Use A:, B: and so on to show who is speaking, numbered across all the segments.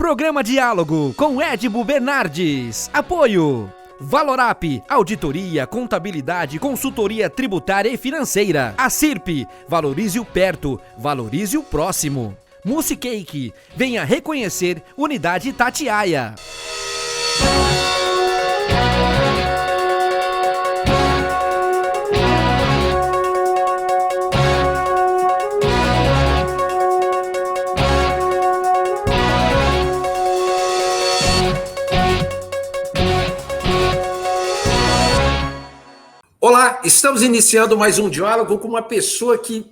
A: Programa Diálogo com Edibo Bernardes. Apoio Valorap, auditoria, contabilidade, consultoria tributária e financeira. A CIRP, valorize o perto, valorize o próximo. Musicake, venha reconhecer Unidade Itatiaia.
B: Olá, estamos iniciando mais um diálogo com uma pessoa que,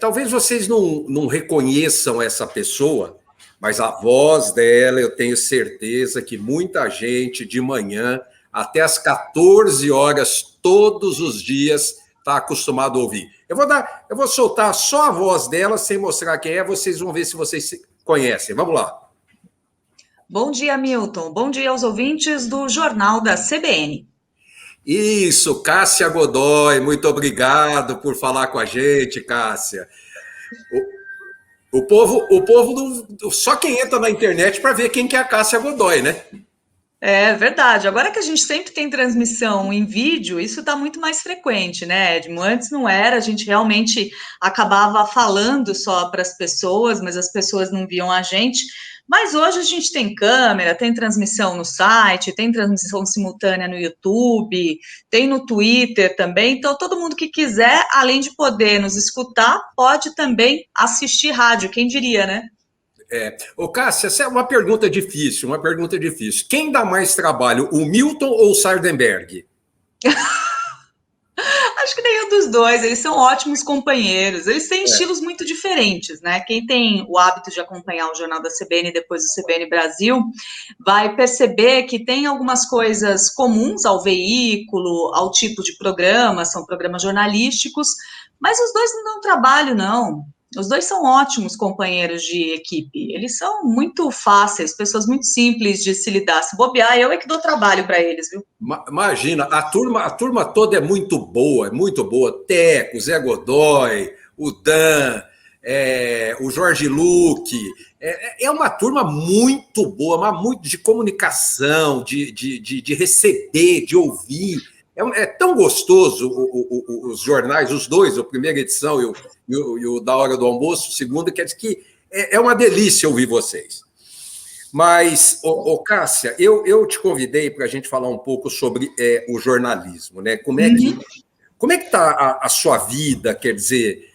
B: talvez vocês não reconheçam essa pessoa, mas a voz dela, eu tenho certeza que muita gente de manhã até às 14 horas, todos os dias, está acostumado a ouvir. Eu vou soltar só a voz dela, sem mostrar quem é, vocês vão ver se vocês conhecem. Vamos lá.
C: Bom dia, Milton. Bom dia aos ouvintes do Jornal da CBN.
B: Isso, Cássia Godoy, muito obrigado por falar com a gente, Cássia. O povo só quem entra na internet para ver quem que é a Cássia Godoy, né?
C: É verdade. Agora que a gente sempre tem transmissão em vídeo, isso está muito mais frequente, né, Edmo? Antes não era, a gente realmente acabava falando só para as pessoas, mas as pessoas não viam a gente. Mas hoje a gente tem câmera, tem transmissão no site, tem transmissão simultânea no YouTube, tem no Twitter também. Então, todo mundo que quiser, além de poder nos escutar, pode também assistir rádio, quem diria, né?
B: Ô, Cássia, essa é uma pergunta difícil. Quem dá mais trabalho, o Milton ou o Sardenberg?
C: Acho que nenhum dos dois, eles são ótimos companheiros, eles têm estilos muito diferentes, né? Quem tem o hábito de acompanhar o Jornal da CBN e depois o CBN Brasil, vai perceber que tem algumas coisas comuns ao veículo, ao tipo de programa, são programas jornalísticos, mas os dois não dão trabalho, não. Os dois são ótimos companheiros de equipe, eles são muito fáceis, pessoas muito simples de se lidar. Se bobear, eu é que dou trabalho para eles, viu?
B: Imagina, a turma toda é muito boa, Teco, Zé Godoy, o Dan, o Jorge Luque, é uma turma muito boa, mas muito de comunicação, de receber, de ouvir. É tão gostoso os jornais, os dois, a primeira edição e o da hora do almoço, segunda, quer dizer que é uma delícia ouvir vocês. Mas, Cássia, eu te convidei para a gente falar um pouco sobre o jornalismo, né? Como é que está a sua vida? Quer dizer,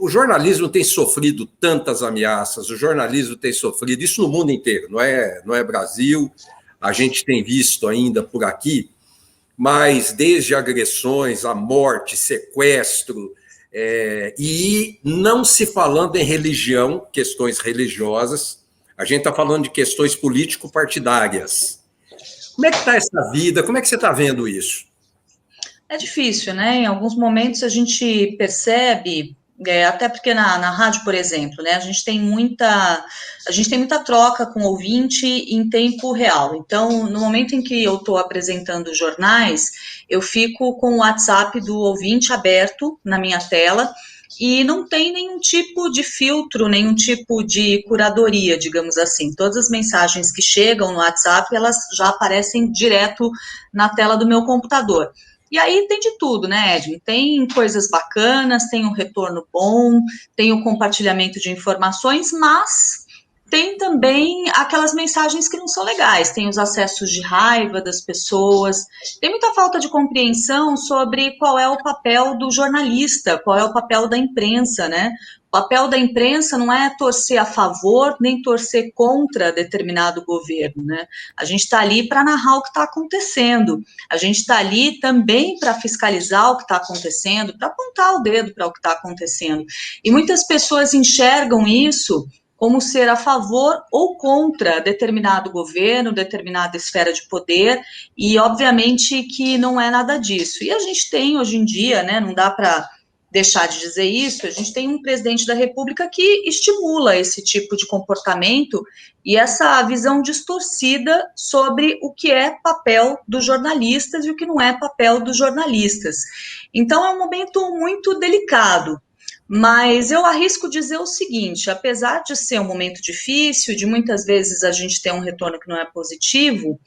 B: o jornalismo tem sofrido tantas ameaças, o jornalismo tem sofrido, isso no mundo inteiro, não é Brasil, a gente tem visto ainda por aqui, mas desde agressões, a morte, sequestro, e não se falando em religião, questões religiosas, a gente está falando de questões político-partidárias. Como é que está essa vida? Como é que você está vendo isso?
C: É difícil, né? Em alguns momentos a gente percebe, até porque na rádio, por exemplo, né, a gente tem muita troca com o ouvinte em tempo real. Então, no momento em que eu estou apresentando jornais, eu fico com o WhatsApp do ouvinte aberto na minha tela e não tem nenhum tipo de filtro, nenhum tipo de curadoria, digamos assim. Todas as mensagens que chegam no WhatsApp, elas já aparecem direto na tela do meu computador. E aí tem de tudo, né, Edmund? Tem coisas bacanas, tem um retorno bom, tem o compartilhamento de informações, mas tem também aquelas mensagens que não são legais, tem os acessos de raiva das pessoas, tem muita falta de compreensão sobre qual é o papel do jornalista, qual é o papel da imprensa, né? O papel da imprensa não é torcer a favor nem torcer contra determinado governo, né? A gente está ali para narrar o que está acontecendo, a gente está ali também para fiscalizar o que está acontecendo, para apontar o dedo para o que está acontecendo. E muitas pessoas enxergam isso como ser a favor ou contra determinado governo, determinada esfera de poder, e obviamente que não é nada disso. E a gente tem hoje em dia, né, não dá para deixar de dizer isso, a gente tem um presidente da República que estimula esse tipo de comportamento e essa visão distorcida sobre o que é papel dos jornalistas e o que não é papel dos jornalistas. Então é um momento muito delicado. Mas eu arrisco dizer o seguinte, apesar de ser um momento difícil, de muitas vezes a gente ter um retorno que não é positivo,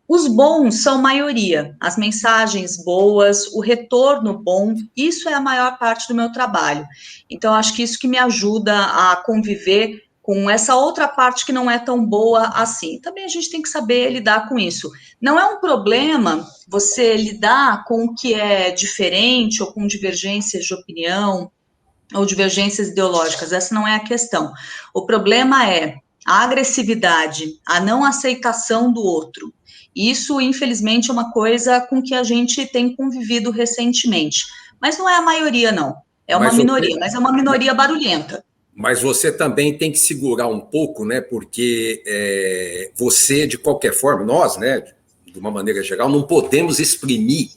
C: os bons são maioria, as mensagens boas, o retorno bom, isso é a maior parte do meu trabalho. Então, acho que isso que me ajuda a conviver com essa outra parte que não é tão boa assim. Também a gente tem que saber lidar com isso. Não é um problema você lidar com o que é diferente ou com divergências de opinião ou divergências ideológicas, essa não é a questão. O problema é a agressividade, a não aceitação do outro. Isso, infelizmente, é uma coisa com que a gente tem convivido recentemente. Mas não é a maioria, não. É uma
B: Mas
C: minoria, mas é uma minoria barulhenta.
B: Mas você também tem que segurar um pouco, né? Porque você, de qualquer forma, nós, né, de uma maneira geral, não podemos exprimir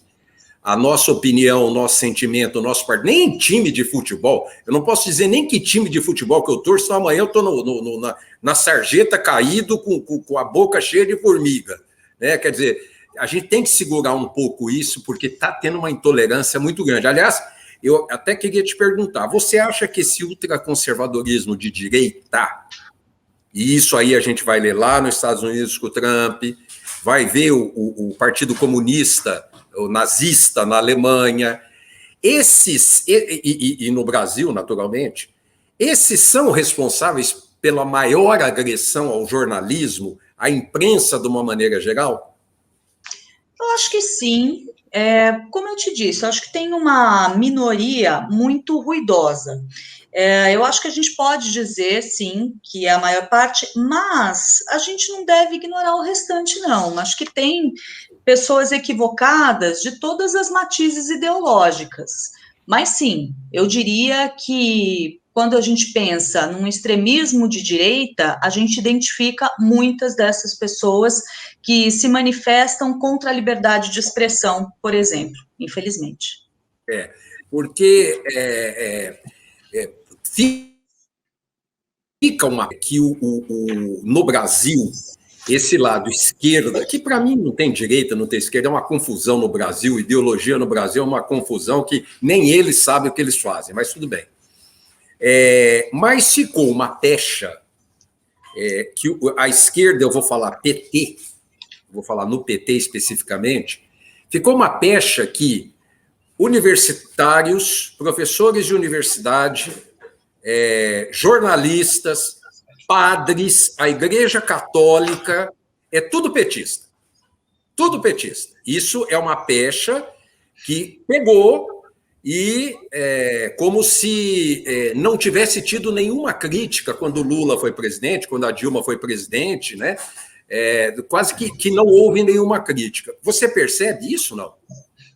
B: a nossa opinião, o nosso sentimento, o nosso partido, nem em time de futebol. Eu não posso dizer nem que time de futebol que eu torço, senão amanhã eu estou na sarjeta caído com a boca cheia de formiga. Né? Quer dizer, a gente tem que segurar um pouco isso, porque está tendo uma intolerância muito grande. Aliás, eu até queria te perguntar, você acha que esse ultraconservadorismo de direita, e isso aí a gente vai ler lá nos Estados Unidos com o Trump, vai ver o Partido Comunista, o nazista na Alemanha, esses, e no Brasil, naturalmente, esses são responsáveis pela maior agressão ao jornalismo, à imprensa de uma maneira geral?
C: Eu acho que sim. Como eu te disse, eu acho que tem uma minoria muito ruidosa. Eu acho que a gente pode dizer, sim, que é a maior parte, mas a gente não deve ignorar o restante, não. Acho que tem pessoas equivocadas de todas as matizes ideológicas. Mas, sim, eu diria que quando a gente pensa num extremismo de direita, a gente identifica muitas dessas pessoas que se manifestam contra a liberdade de expressão, por exemplo, infelizmente.
B: Porque fica que no Brasil, esse lado esquerda, que para mim não tem direita, não tem esquerda, é uma confusão no Brasil, ideologia no Brasil é uma confusão que nem eles sabem o que eles fazem, mas tudo bem. Mas ficou uma pecha que a esquerda, eu vou falar PT, vou falar no PT especificamente, ficou uma pecha que universitários, professores de universidade, jornalistas, padres, a Igreja Católica, é tudo petista. Tudo petista. Isso é uma pecha que pegou e como se não tivesse tido nenhuma crítica quando o Lula foi presidente, quando a Dilma foi presidente, né? Quase que não houve nenhuma crítica. Você percebe isso, não?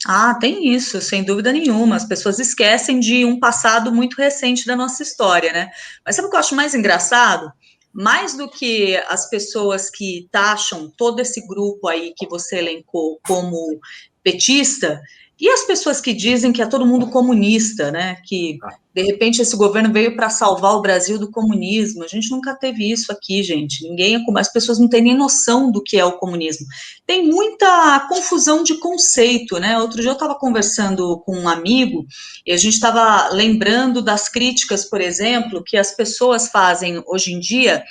C: Ah, tem isso, sem dúvida nenhuma. As pessoas esquecem de um passado muito recente da nossa história, né? Mas sabe o que eu acho mais engraçado? Mais do que as pessoas que taxam todo esse grupo aí que você elencou como petista, e as pessoas que dizem que é todo mundo comunista, né? Que de repente esse governo veio para salvar o Brasil do comunismo. A gente nunca teve isso aqui, gente. As pessoas não têm nem noção do que é o comunismo. Tem muita confusão de conceito, né? Outro dia eu estava conversando com um amigo e a gente estava lembrando das críticas, por exemplo, que as pessoas fazem hoje em dia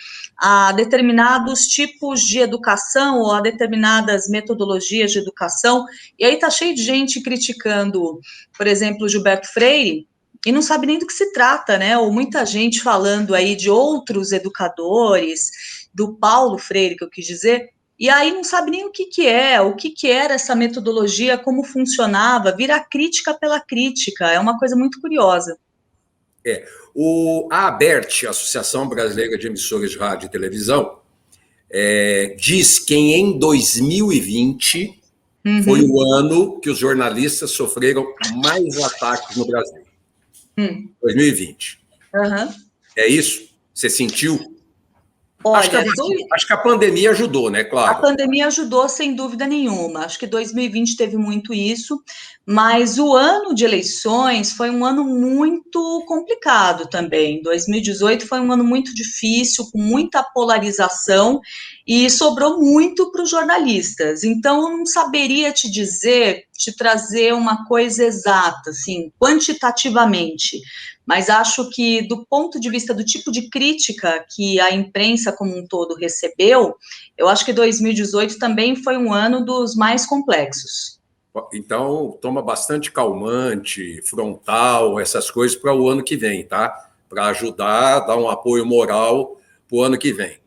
C: a determinados tipos de educação ou a determinadas metodologias de educação, e aí tá cheio de gente criticando, por exemplo, Gilberto Freire, e não sabe nem do que se trata, né? Ou muita gente falando aí de outros educadores, do Paulo Freire, que eu quis dizer, e aí não sabe nem o que era essa metodologia, como funcionava, vira crítica pela crítica, é uma coisa muito curiosa.
B: A ABERT, Associação Brasileira de Emissoras de Rádio e Televisão, diz que em 2020 foi o ano que os jornalistas sofreram mais ataques no Brasil. 2020. É isso? Você sentiu?
C: Olha,
B: acho que a pandemia ajudou, né? Claro.
C: A pandemia ajudou, sem dúvida nenhuma. Acho que 2020 teve muito isso, mas o ano de eleições foi um ano muito complicado também. 2018 foi um ano muito difícil, com muita polarização, e sobrou muito para os jornalistas. Então, eu não saberia te dizer, te trazer uma coisa exata, assim, quantitativamente. mas acho que do ponto de vista do tipo de crítica que a imprensa como um todo recebeu, eu acho que 2018 também foi um ano dos mais complexos.
B: Então, toma bastante calmante, frontal, essas coisas para o ano que vem, tá? Para ajudar, dar um apoio moral para o ano que vem.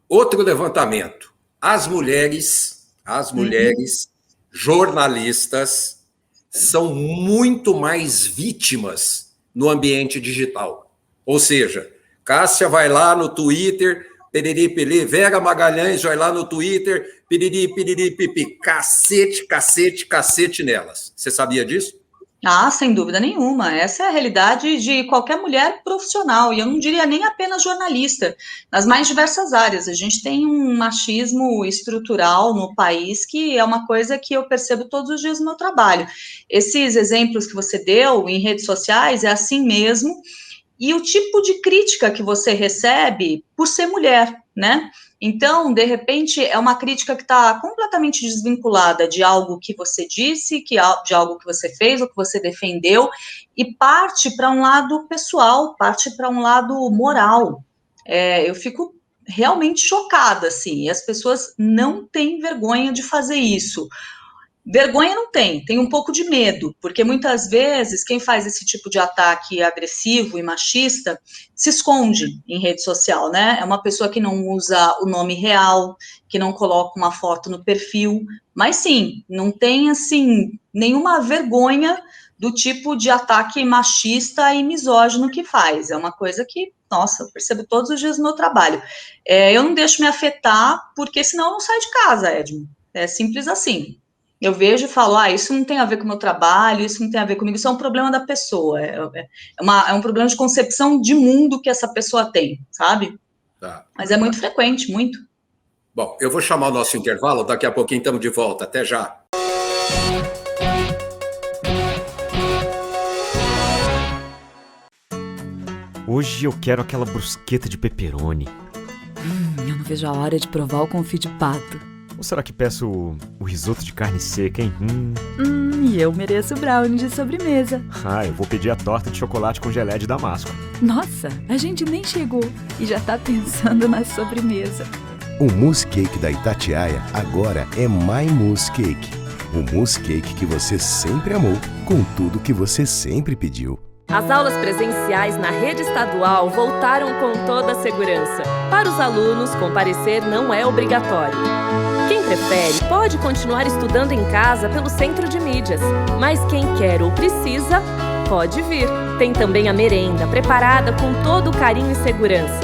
B: Outro levantamento. As mulheres jornalistas são muito mais vítimas no ambiente digital. Ou seja, Cássia vai lá no Twitter, piriri, piriri, Vera Magalhães vai lá no Twitter, piriri, piriri, pipi, cacete nelas. Você sabia disso?
C: Ah, sem dúvida nenhuma. Essa é a realidade de qualquer mulher profissional, e eu não diria nem apenas jornalista, nas mais diversas áreas. A gente tem um machismo estrutural no país que é uma coisa que eu percebo todos os dias no meu trabalho. Esses exemplos que você deu em redes sociais é assim mesmo, e o tipo de crítica que você recebe por ser mulher, né? Então, de repente, é uma crítica que está completamente desvinculada de algo que você disse, de algo que você fez ou que você defendeu, e parte para um lado pessoal, parte para um lado moral. Eu fico realmente chocada, assim, e as pessoas não têm vergonha de fazer isso. Vergonha não tem um pouco de medo, porque muitas vezes quem faz esse tipo de ataque agressivo e machista se esconde em rede social, né? É uma pessoa que não usa o nome real, que não coloca uma foto no perfil, mas sim, não tem, assim, nenhuma vergonha do tipo de ataque machista e misógino que faz. É uma coisa que, nossa, eu percebo todos os dias no meu trabalho. Eu não deixo me afetar, porque senão eu não saio de casa, Edmo. É simples assim. Eu vejo e falo, isso não tem a ver com o meu trabalho, isso não tem a ver comigo, isso é um problema da pessoa, é um problema de concepção de mundo que essa pessoa tem, sabe?
B: Tá.
C: Mas é muito frequente, muito.
B: Bom, eu vou chamar o nosso intervalo, daqui a pouquinho estamos de volta, até já.
D: Hoje eu quero aquela brusqueta de pepperoni.
E: Eu não vejo a hora de provar o confit de pato.
D: Ou será que peço o risoto de carne seca, hein?
E: E eu mereço brownie de sobremesa.
D: Eu vou pedir a torta de chocolate com geleia de damasco.
E: Nossa, a gente nem chegou e já tá pensando na sobremesa.
F: O mousse cake da Itatiaia agora é My Mousse Cake. O mousse cake que você sempre amou, com tudo que você sempre pediu.
G: As aulas presenciais na rede estadual voltaram com toda a segurança. Para os alunos, comparecer não é obrigatório. Quem prefere pode continuar estudando em casa pelo centro de mídias, mas quem quer ou precisa, pode vir. Tem também a merenda, preparada com todo o carinho e segurança.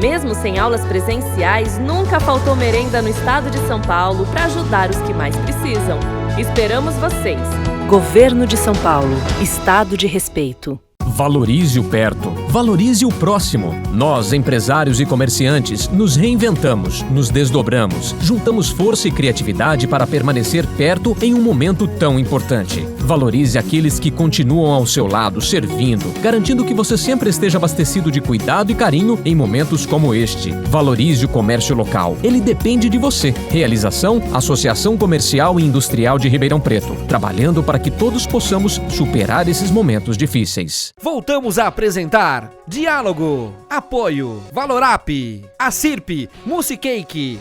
G: Mesmo sem aulas presenciais, nunca faltou merenda no estado de São Paulo para ajudar os que mais precisam. Esperamos vocês! Governo de São Paulo. Estado de respeito.
H: Valorize o perto, valorize o próximo. Nós, empresários e comerciantes, nos reinventamos, nos desdobramos, juntamos força e criatividade para permanecer perto em um momento tão importante. Valorize aqueles que continuam ao seu lado, servindo, garantindo que você sempre esteja abastecido de cuidado e carinho em momentos como este. Valorize o comércio local. Ele depende de você. Realização: Associação Comercial e Industrial de Ribeirão Preto, trabalhando para que todos possamos superar esses momentos difíceis.
A: Voltamos a apresentar Diálogo, Apoio, Valorap, Acirp, Mousse Cake.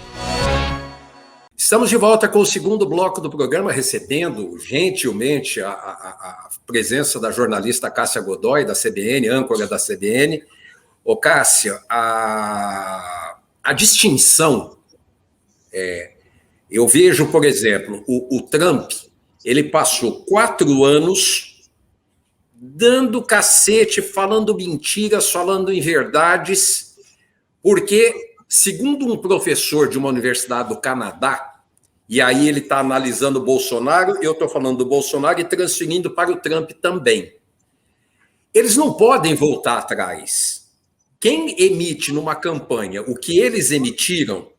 B: Estamos de volta com o segundo bloco do programa, recebendo gentilmente a presença da jornalista Cássia Godoy, da CBN, âncora da CBN. Ô, Cássia, a distinção, eu vejo, por exemplo, o Trump, ele passou 4 anos dando cacete, falando mentiras, falando inverdades, porque, segundo um professor de uma universidade do Canadá, e aí ele está analisando o Bolsonaro, eu estou falando do Bolsonaro e transferindo para o Trump também. Eles não podem voltar atrás. Quem emite numa campanha o que eles emitiram,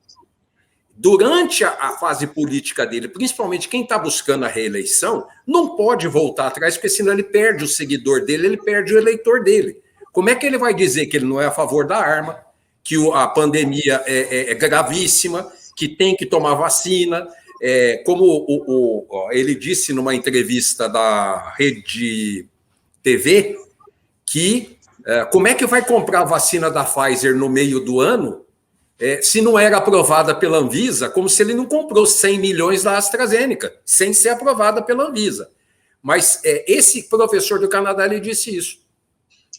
B: durante a fase política dele, principalmente quem está buscando a reeleição, não pode voltar atrás, porque senão ele perde o seguidor dele, ele perde o eleitor dele. Como é que ele vai dizer que ele não é a favor da arma, que a pandemia é gravíssima, que tem que tomar vacina, como ele disse numa entrevista da rede TV que como é que vai comprar a vacina da Pfizer no meio do ano se não era aprovada pela Anvisa, como se ele não comprou 100 milhões da AstraZeneca, sem ser aprovada pela Anvisa. Mas esse professor do Canadá, ele disse isso.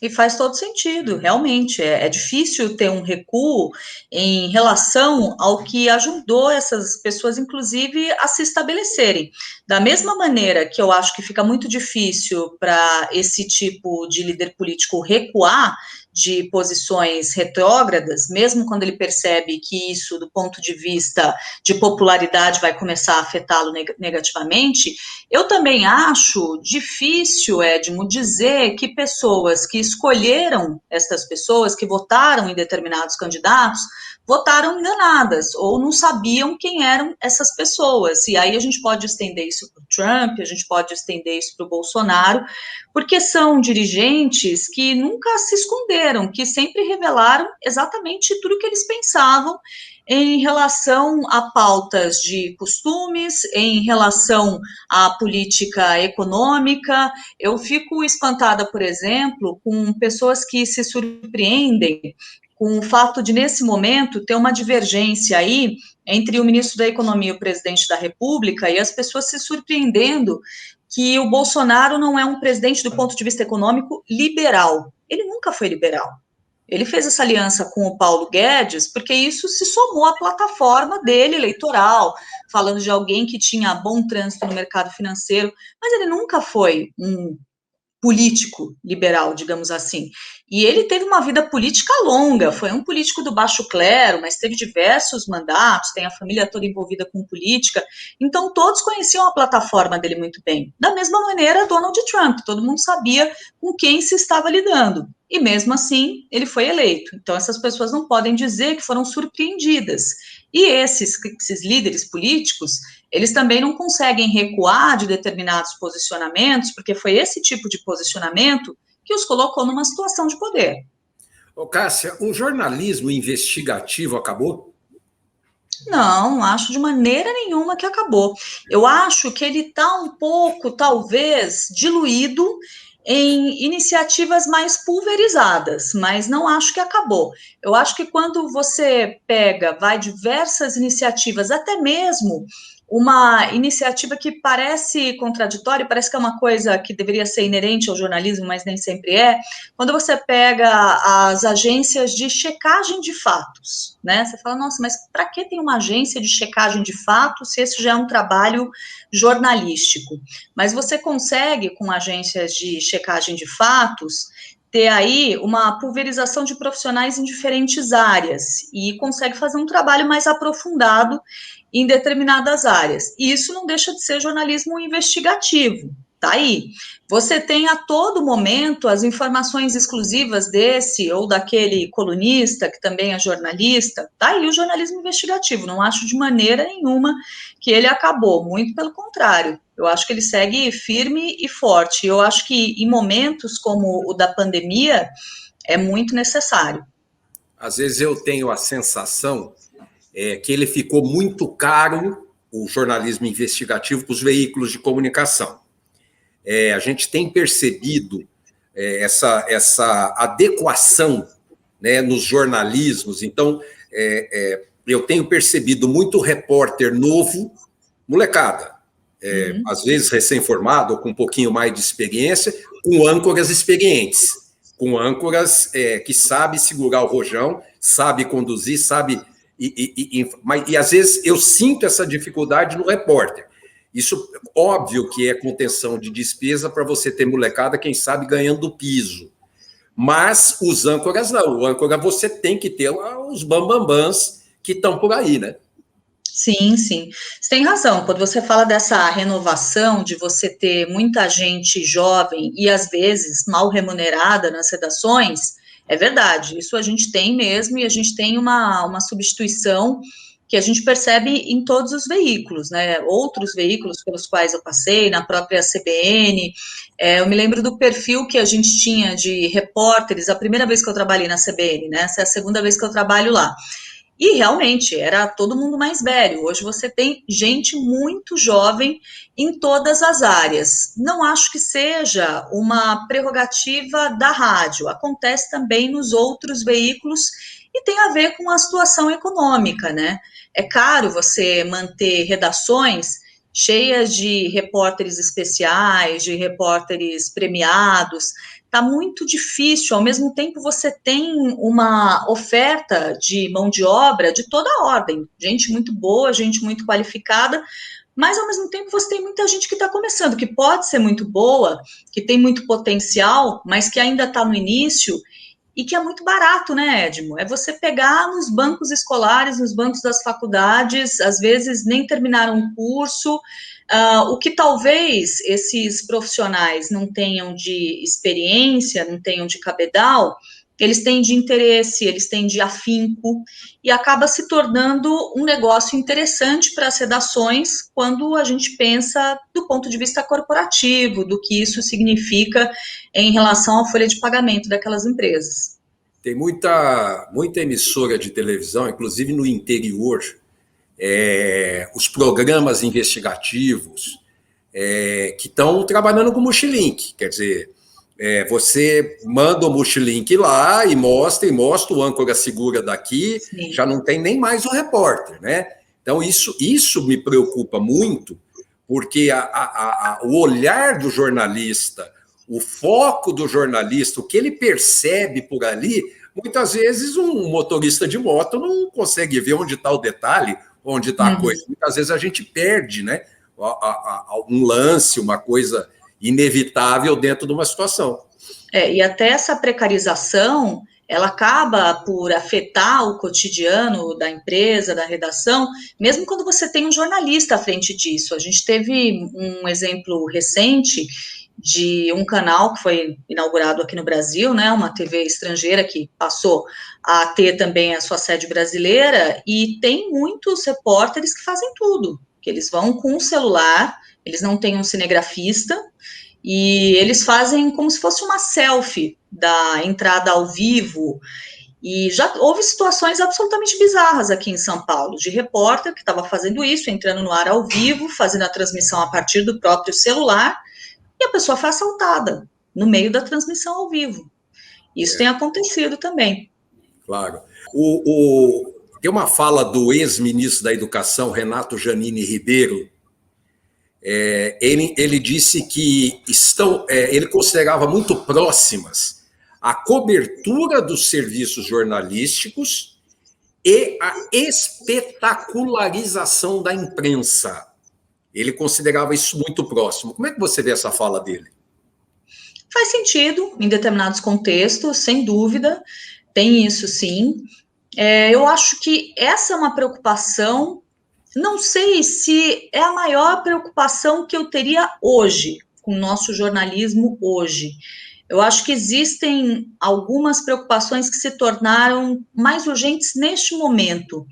C: E faz todo sentido, realmente. É difícil ter um recuo em relação ao que ajudou essas pessoas, inclusive, a se estabelecerem. Da mesma maneira que eu acho que fica muito difícil para esse tipo de líder político recuar de posições retrógradas, mesmo quando ele percebe que isso, do ponto de vista de popularidade, vai começar a afetá-lo negativamente, eu também acho difícil, Edmo, dizer que pessoas que escolheram essas pessoas, que votaram em determinados candidatos, votaram enganadas, ou não sabiam quem eram essas pessoas. E aí a gente pode estender isso para o Trump, a gente pode estender isso para o Bolsonaro, porque são dirigentes que nunca se esconderam, que sempre revelaram exatamente tudo o que eles pensavam em relação a pautas de costumes, em relação à política econômica. Eu fico espantada, por exemplo, com pessoas que se surpreendem com o fato de, nesse momento, ter uma divergência aí entre o ministro da Economia e o presidente da República, e as pessoas se surpreendendo que o Bolsonaro não é um presidente, do ponto de vista econômico, liberal. Ele nunca foi liberal. Ele fez essa aliança com o Paulo Guedes porque isso se somou à plataforma dele eleitoral, falando de alguém que tinha bom trânsito no mercado financeiro, mas ele nunca foi um político liberal, digamos assim. E ele teve uma vida política longa, foi um político do baixo clero, mas teve diversos mandatos, tem a família toda envolvida com política, então todos conheciam a plataforma dele muito bem. Da mesma maneira, Donald Trump, todo mundo sabia com quem se estava lidando. E mesmo assim, ele foi eleito. Então essas pessoas não podem dizer que foram surpreendidas. E esses líderes políticos, eles também não conseguem recuar de determinados posicionamentos, porque foi esse tipo de posicionamento que os colocou numa situação de poder.
B: Ô, Cássia, o jornalismo investigativo acabou?
C: Não acho de maneira nenhuma que acabou. Eu acho que ele está um pouco, talvez, diluído em iniciativas mais pulverizadas, mas não acho que acabou. Eu acho que quando você vai diversas iniciativas, até mesmo uma iniciativa que parece contraditória, parece que é uma coisa que deveria ser inerente ao jornalismo, mas nem sempre é, quando você pega as agências de checagem de fatos, né? Você fala, nossa, mas para que tem uma agência de checagem de fatos se esse já é um trabalho jornalístico? Mas você consegue, com agências de checagem de fatos, ter aí uma pulverização de profissionais em diferentes áreas e consegue fazer um trabalho mais aprofundado em determinadas áreas. E isso não deixa de ser jornalismo investigativo, tá aí. Você tem a todo momento as informações exclusivas desse ou daquele colunista, que também é jornalista, tá aí o jornalismo investigativo. Não acho de maneira nenhuma que ele acabou, muito pelo contrário. Eu acho que ele segue firme e forte. Eu acho que em momentos como o da pandemia é muito necessário.
B: Às vezes eu tenho a sensação que ele ficou muito caro, o jornalismo investigativo, para os veículos de comunicação. A gente tem percebido essa adequação, né, nos jornalismos. Então, eu tenho percebido muito repórter novo, molecada, às vezes recém-formado ou com um pouquinho mais de experiência, com âncoras experientes, com âncoras que sabem segurar o rojão, sabe conduzir, sabe... E às vezes eu sinto essa dificuldade no repórter. Isso, óbvio que é contenção de despesa para você ter molecada, quem sabe, ganhando piso. Mas os âncoras não. O âncora você tem que ter os bambambãs que estão por aí, né?
C: Sim, sim. Você tem razão. Quando você fala dessa renovação, de você ter muita gente jovem e, às vezes, mal remunerada nas redações, é verdade. Isso a gente tem mesmo, e a gente tem uma substituição que a gente percebe em todos os veículos, né? Outros veículos pelos quais eu passei, na própria CBN. Eu me lembro do perfil que a gente tinha de repórteres, a primeira vez que eu trabalhei na CBN, né? Essa é a segunda vez que eu trabalho lá. E realmente era todo mundo mais velho. Hoje você tem gente muito jovem em todas as áreas. Não acho que seja uma prerrogativa da rádio, acontece também nos outros veículos e tem a ver com a situação econômica, né? É caro você manter redações cheias de repórteres especiais, de repórteres premiados. Está muito difícil, ao mesmo tempo você tem uma oferta de mão de obra de toda a ordem, gente muito boa, gente muito qualificada, mas ao mesmo tempo você tem muita gente que está começando, que pode ser muito boa, que tem muito potencial, mas que ainda está no início e que é muito barato, né, Edmo? É você pegar nos bancos escolares, nos bancos das faculdades, às vezes nem terminaram o curso, o que talvez esses profissionais não tenham de experiência, não tenham de cabedal, eles têm de interesse, eles têm de afinco, e acaba se tornando um negócio interessante para as redações quando a gente pensa do ponto de vista corporativo, do que isso significa em relação à folha de pagamento daquelas empresas.
B: Tem muita emissora de televisão, inclusive no interior, os programas investigativos que estão trabalhando com o Multilink. Quer dizer, você manda o Multilink lá e mostra, o âncora segura daqui, sim, já não tem nem mais o repórter, né? Então, isso me preocupa muito, porque o olhar do jornalista, o foco do jornalista, o que ele percebe por ali, muitas vezes um motorista de moto não consegue ver onde está o detalhe, onde está a coisa. Muitas vezes a gente perde, né, um lance, uma coisa inevitável dentro de uma situação.
C: E até essa precarização, ela acaba por afetar o cotidiano da empresa, da redação, mesmo quando você tem um jornalista à frente disso. A gente teve um exemplo recente de um canal que foi inaugurado aqui no Brasil, né, uma TV estrangeira que passou a ter também a sua sede brasileira, e tem muitos repórteres que fazem tudo, que eles vão com um celular, eles não têm um cinegrafista, e eles fazem como se fosse uma selfie da entrada ao vivo, e já houve situações absolutamente bizarras aqui em São Paulo, de repórter que estava fazendo isso, entrando no ar ao vivo, fazendo a transmissão a partir do próprio celular, e a pessoa foi assaltada no meio da transmissão ao vivo. Isso tem acontecido também.
B: Claro. Tem uma fala do ex-ministro da Educação, Renato Janine Ribeiro. Ele disse que ele considerava muito próximas a cobertura dos serviços jornalísticos e a espetacularização da imprensa. Ele considerava isso muito próximo. Como é que você vê essa fala dele?
C: Faz sentido, em determinados contextos, sem dúvida, tem isso sim. Eu acho que essa é uma preocupação, não sei se é a maior preocupação que eu teria hoje, com o nosso jornalismo hoje. Eu acho que existem algumas preocupações que se tornaram mais urgentes neste momento.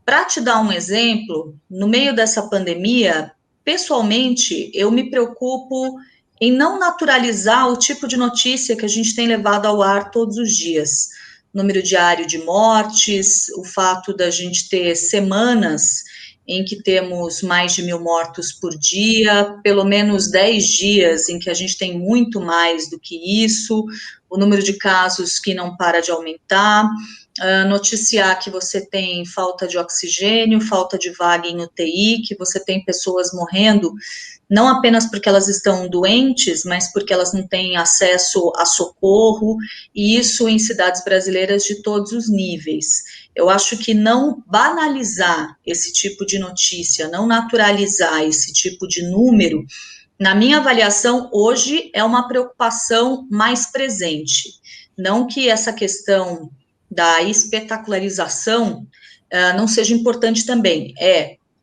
C: Para te dar um exemplo, no meio dessa pandemia, pessoalmente, eu me preocupo em não naturalizar o tipo de notícia que a gente tem levado ao ar todos os dias. Número diário de mortes, o fato da gente ter semanas em que temos mais de 1.000 mortos por dia, pelo menos 10 dias em que a gente tem muito mais do que isso, o número de casos que não para de aumentar, noticiar que você tem falta de oxigênio, falta de vaga em UTI, que você tem pessoas morrendo, não apenas porque elas estão doentes, mas porque elas não têm acesso a socorro, e isso em cidades brasileiras de todos os níveis. Eu acho que não banalizar esse tipo de notícia, não naturalizar esse tipo de número, na minha avaliação, hoje é uma preocupação mais presente. Não que essa questão da espetacularização não seja importante também,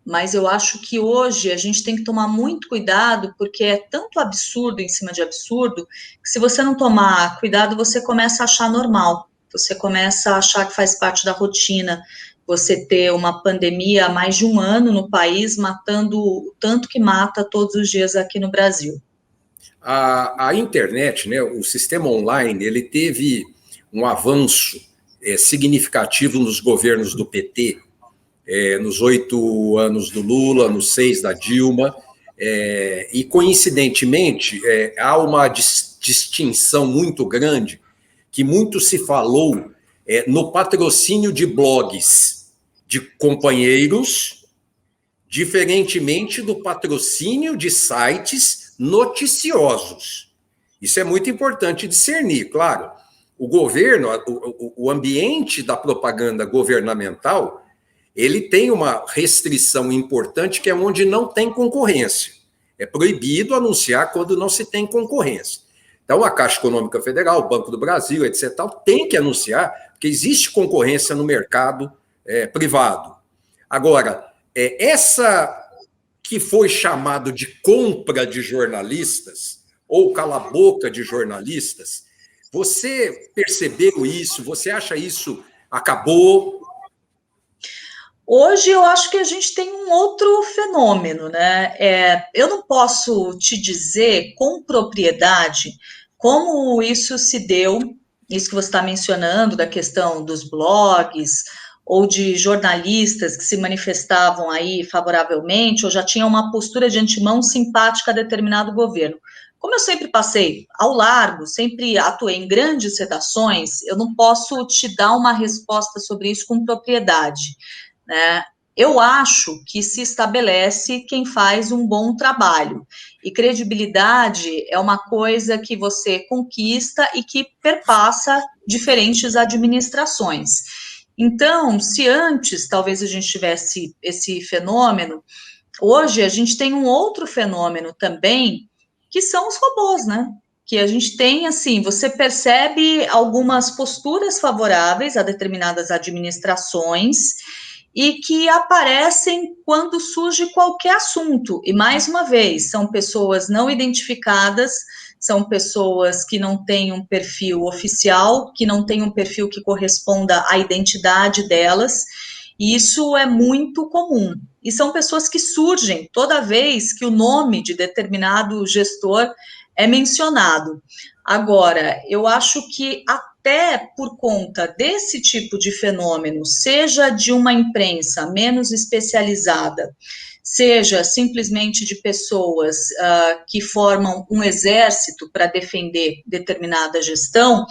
C: mas eu acho que hoje a gente tem que tomar muito cuidado, porque é tanto absurdo em cima de absurdo, que se você não tomar cuidado, você começa a achar normal, você começa a achar que faz parte da rotina, você ter uma pandemia há mais de um ano no país, matando o tanto que mata todos os dias aqui no Brasil.
B: A internet, né, o sistema online, ele teve um avanço significativo nos governos do PT, nos 8 anos do Lula, nos 6 da Dilma, e, coincidentemente, há uma distinção muito grande que muito se falou no patrocínio de blogs de companheiros, diferentemente do patrocínio de sites noticiosos. Isso é muito importante discernir, claro. O governo, o ambiente da propaganda governamental, ele tem uma restrição importante, que é onde não tem concorrência. É proibido anunciar quando não se tem concorrência. Então, a Caixa Econômica Federal, o Banco do Brasil, etc., tem que anunciar, porque existe concorrência no mercado privado. Agora, essa que foi chamado de compra de jornalistas, ou cala-boca de jornalistas, você percebeu isso? Você acha isso acabou?
C: Hoje eu acho que a gente tem um outro fenômeno, né? Eu não posso te dizer com propriedade como isso se deu, isso que você está mencionando, da questão dos blogs ou de jornalistas que se manifestavam aí favoravelmente ou já tinham uma postura de antemão simpática a determinado governo. Como eu sempre passei ao largo, sempre atuei em grandes redações, eu não posso te dar uma resposta sobre isso com propriedade, né? Eu acho que se estabelece quem faz um bom trabalho. E credibilidade é uma coisa que você conquista e que perpassa diferentes administrações. Então, se antes talvez a gente tivesse esse fenômeno, hoje a gente tem um outro fenômeno também, que são os robôs, né? Que a gente tem, assim, você percebe algumas posturas favoráveis a determinadas administrações e que aparecem quando surge qualquer assunto. E, mais uma vez, são pessoas não identificadas, são pessoas que não têm um perfil oficial, que não têm um perfil que corresponda à identidade delas, e isso é muito comum. E são pessoas que surgem toda vez que o nome de determinado gestor é mencionado. Agora, eu acho que até por conta desse tipo de fenômeno, seja de uma imprensa menos especializada, seja simplesmente de pessoas que formam um exército para defender determinada gestão,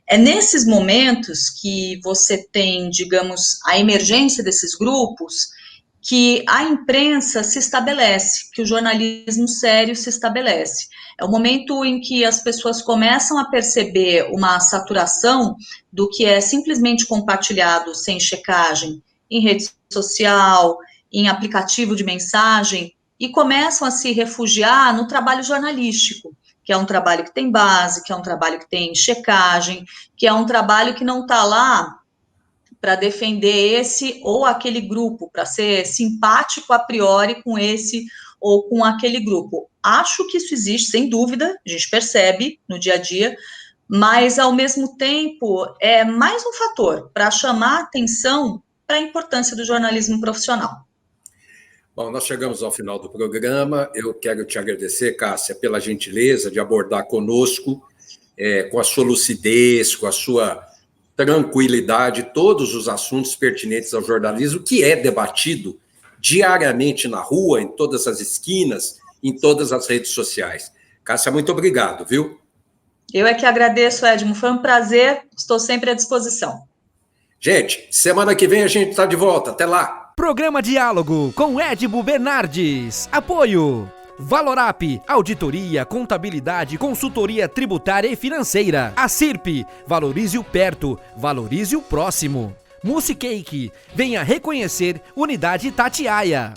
C: é nesses momentos que você tem, digamos, a emergência desses grupos, que a imprensa se estabelece, que o jornalismo sério se estabelece. É o momento em que as pessoas começam a perceber uma saturação do que é simplesmente compartilhado sem checagem em rede social, em aplicativo de mensagem, e começam a se refugiar no trabalho jornalístico, que é um trabalho que tem base, que é um trabalho que tem checagem, que é um trabalho que não está lá para defender esse ou aquele grupo, para ser simpático a priori com esse ou com aquele grupo. Acho que isso existe, sem dúvida, a gente percebe no dia a dia, mas, ao mesmo tempo, é mais um fator para chamar atenção para a importância do jornalismo profissional.
B: Bom, nós chegamos ao final do programa. Eu quero te agradecer, Cássia, pela gentileza de abordar conosco, com a sua lucidez, com a sua tranquilidade, todos os assuntos pertinentes ao jornalismo, que é debatido diariamente na rua, em todas as esquinas, em todas as redes sociais. Cássia, muito obrigado, viu?
C: Eu é que agradeço, Edmo. Foi um prazer, estou sempre à disposição.
B: Gente, semana que vem a gente está de volta. Até lá!
A: Programa Diálogo com Edmo Bernardes. Apoio Valorap, auditoria, contabilidade, consultoria tributária e financeira. A CIRP, valorize o perto, valorize o próximo. Musicake, venha reconhecer Unidade Itatiaia.